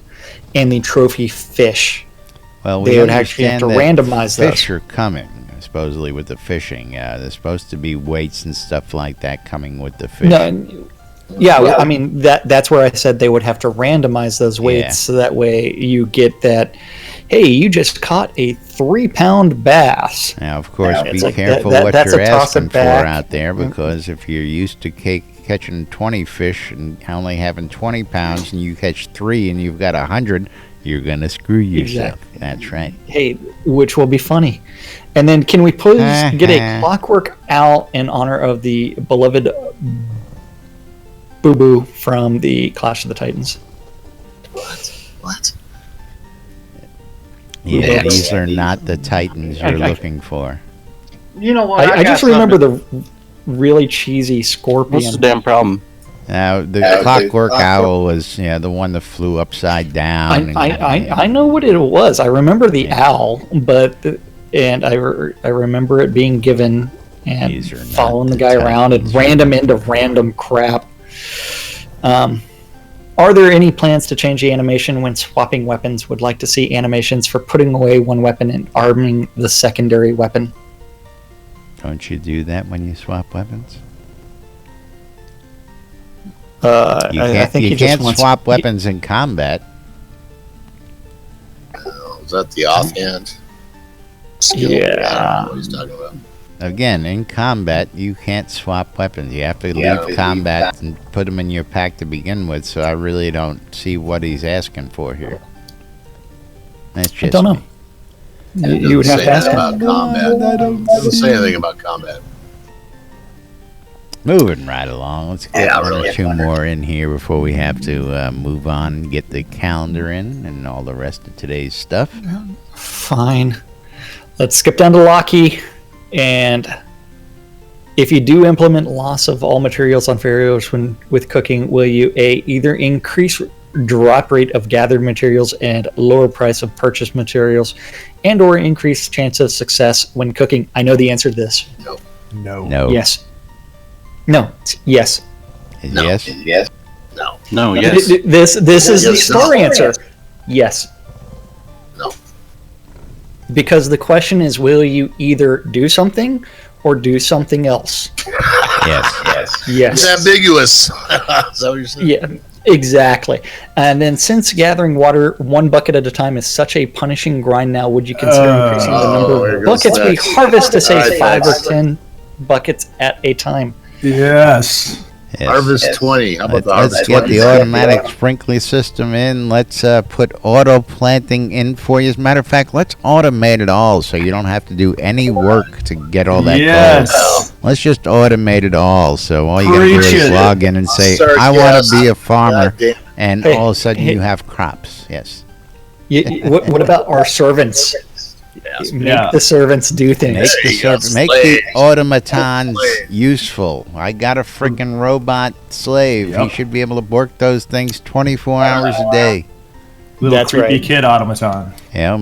and the trophy fish. Well, they would actually have to randomize those. Fish are coming, supposedly, with the fishing. There's supposed to be weights and stuff like that coming with the fish. No, yeah, I mean that's where I said they would have to randomize those weights so that way you get that. Hey, you just caught a 3-pound bass. Now, of course, be careful what you're asking for out there, because if you're used to catching 20 fish and only having 20 pounds, and you catch 3 and you've got 100, you're gonna screw yourself. Exactly. That's right. Hey, which will be funny. And then, can we please get a clockwork owl in honor of the beloved Boo Boo from the Clash of the Titans? What? Yeah, these are not the Titans you're looking for. You know what? I just remember the really cheesy scorpion. What's the damn problem? Now, the clockwork owl was the one that flew upside down. I know what it was. I remember the owl, and I remember it being given and following the guy around and random into random crap. Are there any plans to change the animation when swapping weapons? Would like to see animations for putting away one weapon and arming the secondary weapon. Don't you do that when you swap weapons? I think you can't swap weapons in combat. Is that the offhand skill? Yeah. I don't know what he's talking about. Again, in combat, you can't swap weapons. You have to leave combat and put them in your pack to begin with, so I really don't see what he's asking for here. That's just I don't know. You would have to ask him. About combat. Doesn't say anything about combat. Moving right along. Let's get two more in here before we have to move on and get the calendar in and all the rest of today's stuff. Fine. Let's skip down to Locky. And if you do implement loss of all materials on Pharaohs with cooking, will you either increase drop rate of gathered materials and lower price of purchased materials, and or increase chance of success when cooking? I know the answer to this. No. Yes. No. Yes. No. Yes. Yes. No. No. Yes. This is the story answer. Yes. No. Because the question is, will you either do something or do something else? Yes. It's ambiguous. Is that what you're saying? Yeah, exactly. And then, since gathering water 1 bucket at a time is such a punishing grind now, would you consider increasing the number of buckets we harvest to say 5 or 10 buckets at a time? Yes. Harvest 20. How about the Let's harvest get 20? the automatic sprinkler system in. Let's put auto planting in for you. As a matter of fact, let's automate it all so you don't have to do any work to get all that gold. Let's just automate it all. So all you got to do is log in and say, I want to be a farmer, and all of a sudden you have crops. Yes. What about our servants? Make the servants do things. Make the automatons useful. I got a freaking robot slave. He should be able to work those things 24 hours a day. Little creepy kid automaton.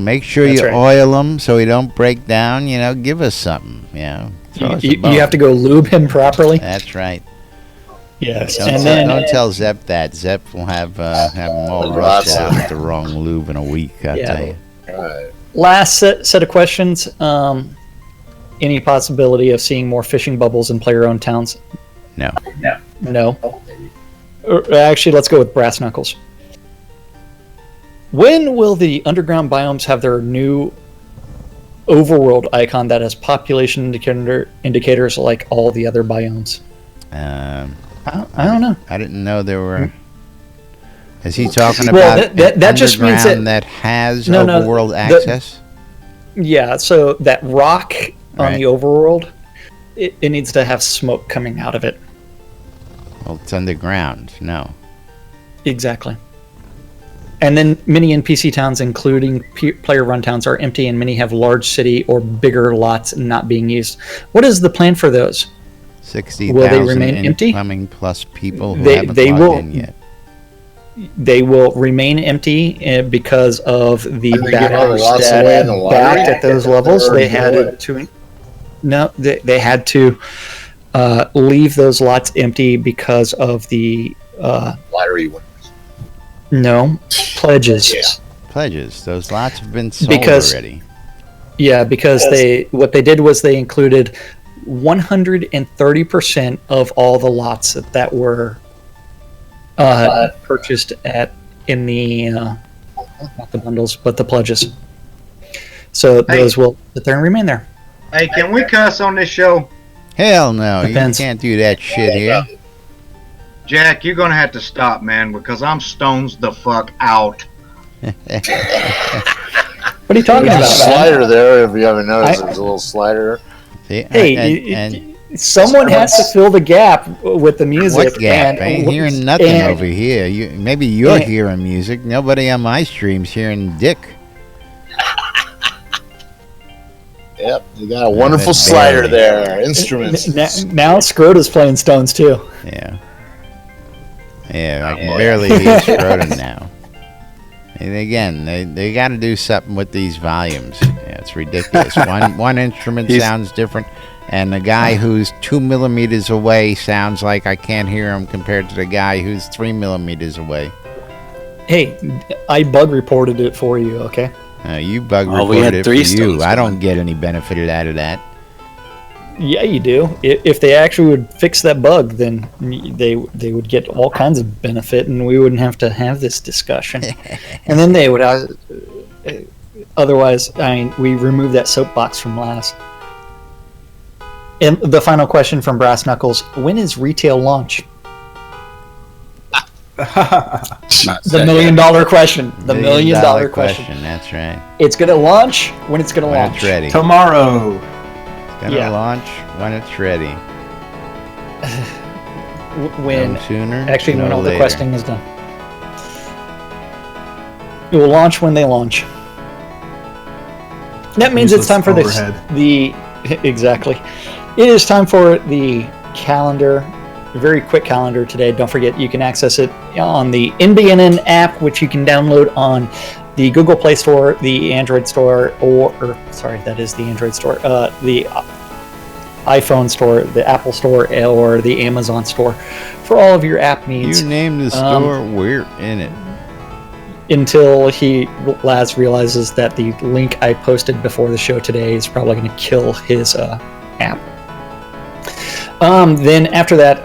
Make sure you oil them so he don't break down. Give us something. You have to go lube him properly. That's right. Yes. Don't tell Zep that. Zep will have them all rushed out with the wrong lube in a week. I tell you. All right. Last set of questions, and any possibility of seeing more fishing bubbles in player-owned towns? No. No. Actually, let's go with brass knuckles. When will the underground biomes have their new overworld icon that has population indicators like all the other biomes? I don't know. I didn't know there were. Is he talking Well, about that just means that has overworld access? Yeah, so that rock on Right. the overworld, it needs to have smoke coming out of it. Well, it's underground. No. Exactly. And then many NPC towns, including player-run towns, are empty, and many have large city or bigger lots not being used. What is the plan for those? 60,000 Will they remain empty? incoming plus people who They haven't will logged in yet. They will remain empty because of the Did they give all the backers lots away in the that lottery? backed at those levels. Or They do had what? to. No, they had to leave those lots empty because of the Lottery winners. no pledges. Yeah. Pledges. Those lots have been sold Because- already. Yeah, because what they did was they included 130% of all the lots that were purchased in the not the bundles, but the pledges. So those will sit there and remain there. Hey, can we cuss on this show? Hell no. Depends. You can't do that shit here. Jack, you're gonna have to stop, man, because I'm stones the fuck out. What are you talking There's a about? slider there. If you haven't noticed, there's a little slider. See, Hey, and someone has to fill the gap with the music. what gap? I ain't hearing nothing and- over here. Maybe you're and- hearing music. Nobody on my stream's hearing dick. Yep, you got a wonderful that's slider barely. there. Instruments. Now Scrota's playing Stones too. Yeah. Yeah, I can barely hear Shroud now. And again, they got to do something with these volumes. Yeah, it's ridiculous. One instrument sounds different, and the guy who's 2 millimeters away sounds like I can't hear him compared to the guy who's 3 millimeters away. Hey, I bug reported it for you, okay? You bug Oh, we reported had it for three you. stones I going. don't get any benefit out of that. Yeah, you do. If they actually would fix that bug, then they would get all kinds of benefit, and we wouldn't have to have this discussion. And then they would. Otherwise, I mean, we removed that soapbox from last. And the final question from Brass Knuckles: when is retail launch? The $1 million question. The $1 million question. That's right. It's gonna launch when it's gonna When launch. it's ready. Tomorrow. It's gonna Yeah. launch when it's ready. When No sooner. actually no when all the later. questing is done. It will launch when they launch. That means it's Useless time for overhead. exactly. It is time for the calendar. A very quick calendar today. Don't forget you can access it on the NBNN app, which you can download on the Google Play Store, the Android Store, that is the Android Store, the iPhone Store, the Apple Store, or the Amazon Store for all of your app needs. You name the store, we're in it. Until Laz realizes that the link I posted before the show today is probably going to kill his app. Then after that,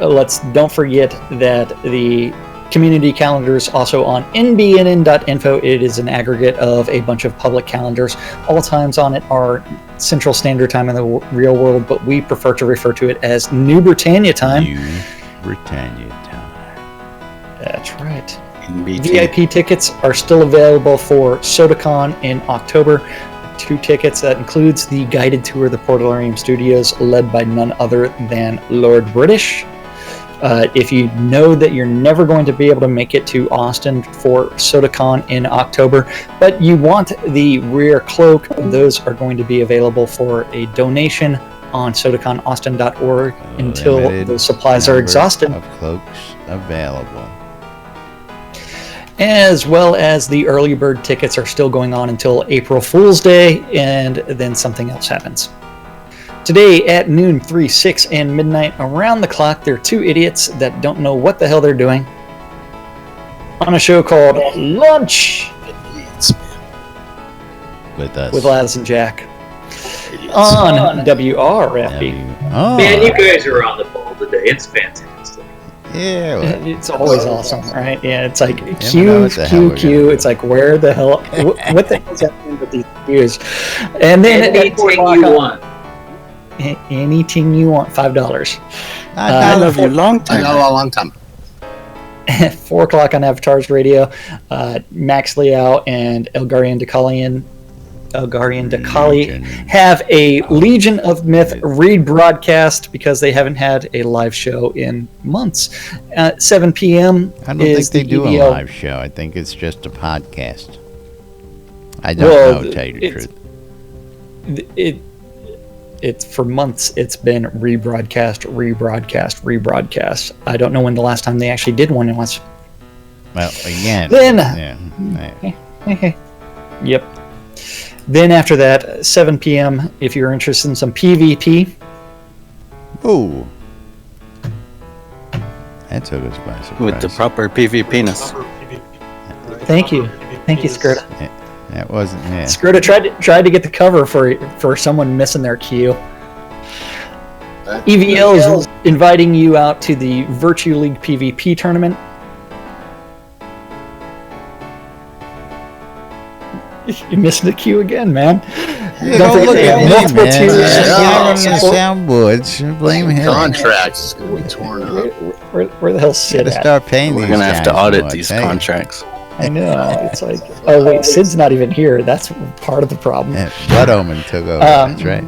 don't forget that the community calendar is also on nbnn.info. It is an aggregate of a bunch of public calendars. All times on it are Central Standard Time in the real world, but we prefer to refer to it as New Britannia Time. New Britannia time. That's right. NBT. VIP tickets are still available for SodaCon in October. 2 tickets. That includes the guided tour of the Portalarium Studios, led by none other than Lord British. If you know that you're never going to be able to make it to Austin for SodaCon in October, but you want the rear cloak, those are going to be available for a donation on SodaConAustin.org until Limited those supplies are number exhausted. Of cloaks available. As well as the early bird tickets are still going on until April Fool's Day, and then something else happens. Today at noon, 3, 6, and midnight, around the clock, there are 2 idiots that don't know what the hell they're doing on a show called Lunch With us. with Laz and Jack. on WRFB. Man, you guys are on the ball today. It's fantastic. Yeah, well, It's always awesome, right? Yeah, it's like know Q, what the hell Q, we're Q. gonna It's like, where the hell? What the hell's happening with these Qs? And then Anything you want. anything you want, $5. I love you long I time. got a long time. 4 o'clock on Avatars Radio. Max Liao and Elgarian Decali have a Legion of Myth rebroadcast because they haven't had a live show in months. 7 p.m. I don't is think they the do a EVL. live show. I think it's just a podcast. I don't know, to tell you the truth. It's for months. It's been rebroadcast. I don't know when the last time they actually did one was. Well, again, Then, yeah. Yep. Then after that, 7 p.m. If you're interested in some PvP, Oh, that took us by surprise. With the proper PV penis. thank you, Skirta. That wasn't. Yeah. Skirta tried to get the cover for someone missing their queue. EVL is inviting you out to the Virtue League PvP tournament. You missed the queue again, man. Yeah, Don't forget look they have at me, multiple man. tiers. I'm on the soundboards. Blame him. Contracts is going to be torn up. Where the hell Sid Gotta at? start paying We're these gonna have to guys audit more, these I tell you. contracts. I know. It's like, oh wait, Sid's not even here. That's part of the problem. Yeah, Blood Omen took over. That's right.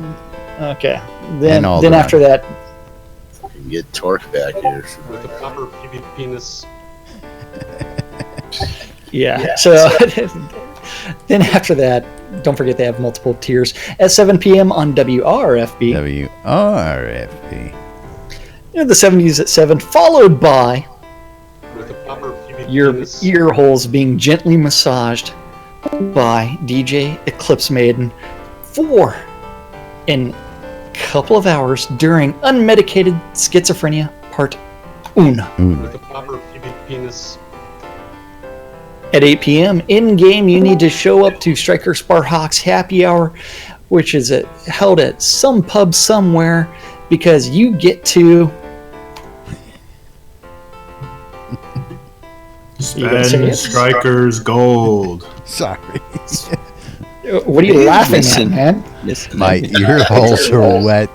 Okay. And Then Alderaan. after that, You can get Torque back here. With the proper PV penis. yeah. So then after that, don't forget they have multiple tiers at 7 p.m. on WRFB. WRFP. The 70s at 7, followed by With the proper PV your penis. ear holes being gently massaged by DJ Eclipse Maiden for a couple of hours during Unmedicated Schizophrenia Part 1. With the proper PV penis. At 8 p.m. in-game, you need to show up to Striker Sparhawk's Happy Hour, which is held at some pub somewhere, because you get to... You gotta say Spend it? Strikers Gold. Sorry. What are you laughing Listen. at, man? Yes, My ear holes are wet.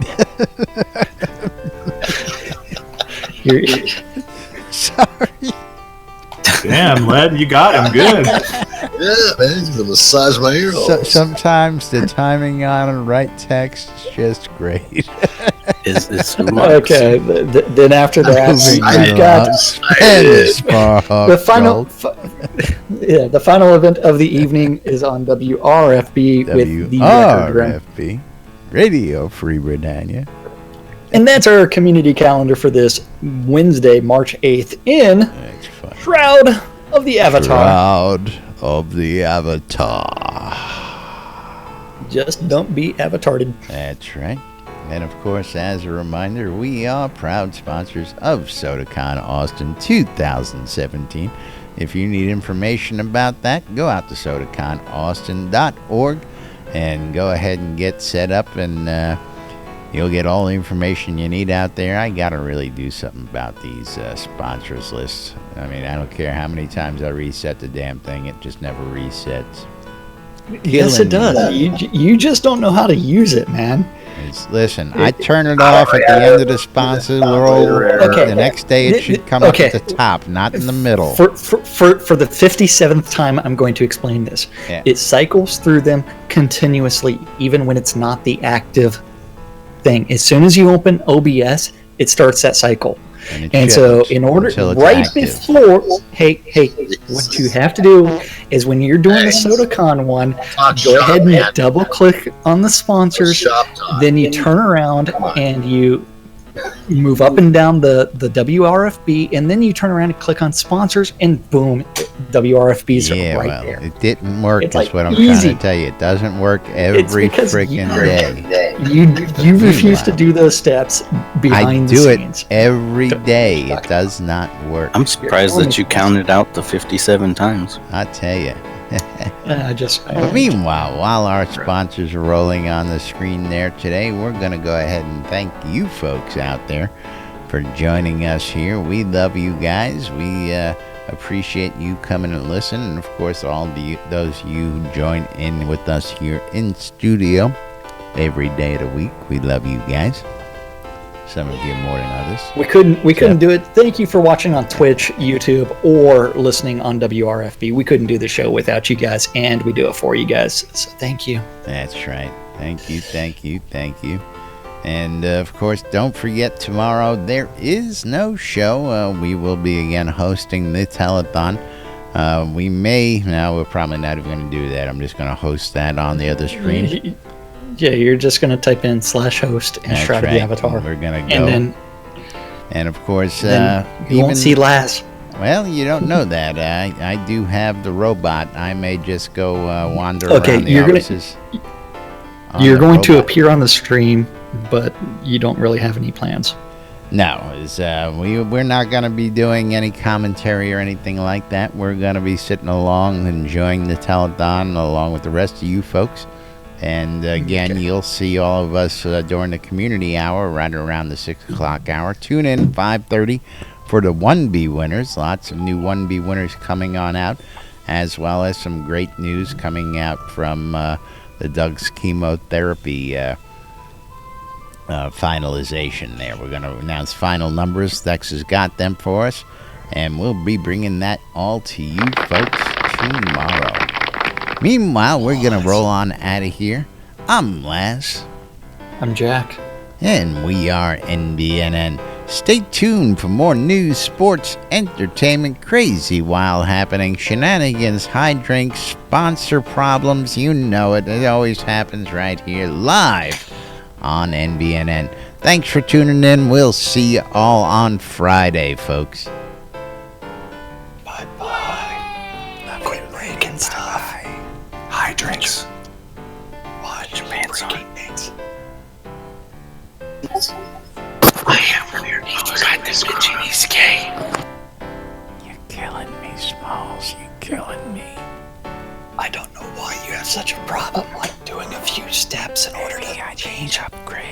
Sorry. Damn, Led, you got him good. Yeah, man, he's going to massage my ear holes. Sometimes the timing on the right text is just great. It's Okay, then after that, Moving you've right got along. Spend the Sparhawk the final, gold. the final event of the evening is on WRFB with the record run. WRFP. Radio Free Britannia. And that's our community calendar for this Wednesday, March 8th in That's fun. Shroud of the Avatar. Shroud of the Avatar. Just don't be avatarded. That's right. And of course, as a reminder, we are proud sponsors of SodaCon Austin 2017. If you need information about that, go out to SodaConAustin.org and go ahead and get set up, and you'll get all the information you need out there. I gotta really do something about these sponsors lists. I mean, I don't care how many times I reset the damn thing, it just never resets. Yes, it Killing me. does. You just don't know how to use it, man. Listen, I turn it off at the end of the sponsor roll. Okay. The next day it should come up at the top, not in the middle. For the 57th time, I'm going to explain this. Yeah. It cycles through them continuously, even when it's not the active thing. As soon as you open OBS, it starts that cycle. And so, in order, right before, hey, what you have to do is when you're doing the SodaCon one, go ahead and double click on the sponsors, then you turn around and you move up and down the WRFB, and then you turn around and click on sponsors, and boom, WRFBs are right there. It didn't work. It's That's like what I'm easy. trying to tell you. It doesn't work every because freaking day. You refuse to do those steps behind I the do scenes. it every day. It does not work. I'm surprised that you counted out the 57 times. I tell you. But meanwhile, while our sponsors are rolling on the screen there today, we're going to go ahead and thank you folks out there for joining us here. We love you guys. We appreciate you coming and listen, and of course all those you who join in with us here in studio every day of the week. We love you guys. Some of you more than others. We couldn't do it. Thank you for watching on Twitch, YouTube, or listening on WRFB. We couldn't do the show without you guys, and we do it for you guys. So thank you. That's right. Thank you. And of course, don't forget, tomorrow there is no show. We will be again hosting the telethon. We're probably not even going to do that. I'm just going to host that on the other stream. Yeah, you're just going to type in /host and Shroud of the Avatar. We're going to go. And of course, you won't see Laz. Well, you don't know that. I do have the robot. I may just go wander around the offices. You're going to appear on the stream, but you don't really have any plans. No, we're not going to be doing any commentary or anything like that. We're going to be sitting along, enjoying the telethon along with the rest of you folks. And again, you'll see all of us during the community hour, right around the 6 o'clock hour. Tune in 5:30 for the 1B winners. Lots of new 1B winners coming on out, as well as some great news coming out from the Doug's chemotherapy finalization there. We're going to announce final numbers. Dex has got them for us, and we'll be bringing that all to you folks tomorrow. Meanwhile, we're going to roll on out of here. I'm Laz. I'm Jack. And we are NBNN. Stay tuned for more news, sports, entertainment, crazy, wild happening, shenanigans, high drinks, sponsor problems. You know it. It always happens right here live on NBNN. Thanks for tuning in. We'll see you all on Friday, folks. Bye-bye. Quit breaking stuff. High drinks. Watch breaking things. I am weird. Oh, God, this bitch, he's gay. You're killing me, Smalls. You're killing me. I don't know why you have such a problem like doing a few steps in order to change, upgrade.